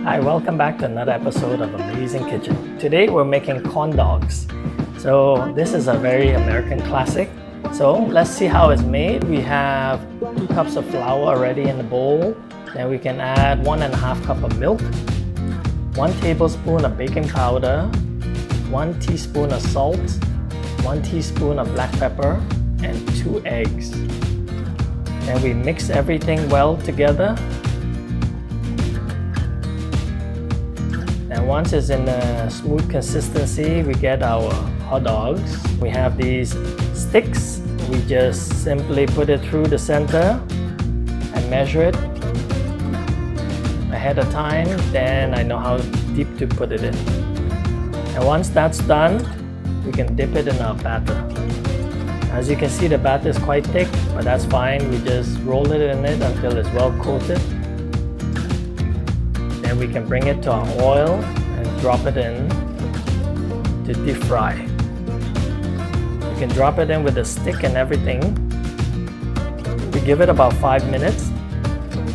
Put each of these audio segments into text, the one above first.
Hi, welcome back to another episode of Amazing Kitchen. Today we're making corn dogs. So this is a very American classic. So let's see how it's made. We have 2 cups of flour already in the bowl. Then we can add 1.5 cup of milk, 1 tablespoon of baking powder, 1 teaspoon of salt, 1 teaspoon of black pepper, and 2 eggs. Then we mix everything well together. And once it's in a smooth consistency, we get our hot dogs. We have these sticks. We just simply put it through the center and measure it ahead of time. Then I know how deep to put it in. And once that's done, we can dip it in our batter. As you can see, the batter is quite thick, but that's fine. We just roll it in it until it's well coated. Then we can bring it to our oil and drop it in to deep fry. You can drop it in with a stick and everything. We give it about 5 minutes.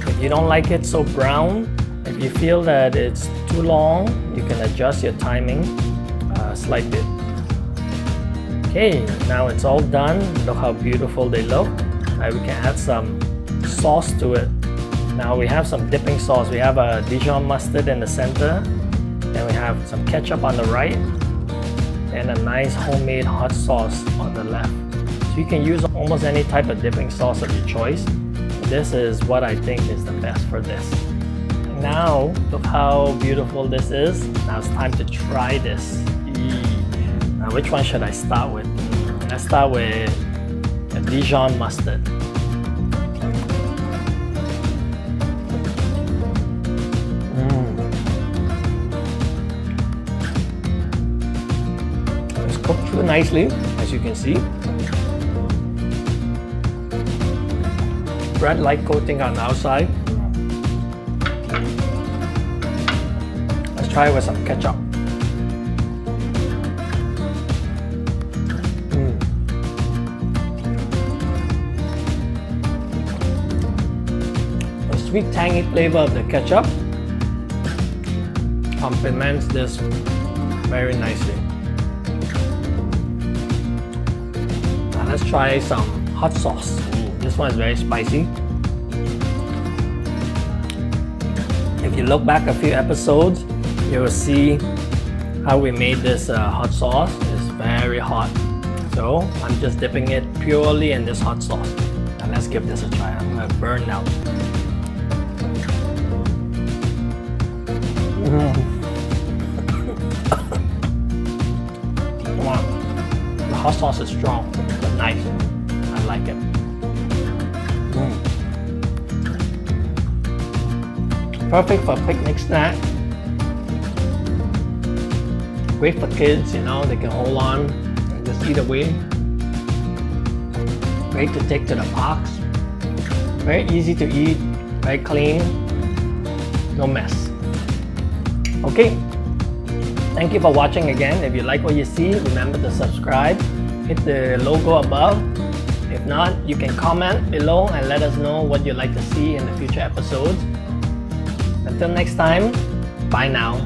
If you don't like it so brown, if you feel that it's too long, you can adjust your timing a slight bit. Okay, now it's all done. Look how beautiful they look. We can add some sauce to it. Now we have some dipping sauce. We have a Dijon mustard in the center. Then we have some ketchup on the right. And a nice homemade hot sauce on the left. So you can use almost any type of dipping sauce of your choice. This is what I think is the best for this. Now, look how beautiful this is. Now it's time to try this. Now which one should I start with? Let's start with a Dijon mustard. It's cooked through nicely, as you can see. Bread-like coating on the outside. Let's try it with some ketchup. The sweet tangy flavor of the ketchup complements this very nicely. Now let's try some hot sauce. This one is very spicy. If you look back a few episodes, you will see how we made this hot sauce. It's very hot. So I'm just dipping it purely in this hot sauce. Now let's give this a try. I'm gonna burn now. Come on. The hot sauce is strong, but nice. I like it. Perfect for a picnic snack. Great for kids, you know, they can hold on and just eat away. Great to take to the parks. Very easy to eat, very clean, no mess. Okay, thank you for watching again. If you like what you see, remember to subscribe, hit the logo above. If not, you can comment below and let us know what you'd like to see in the future episodes. Until next time, bye now.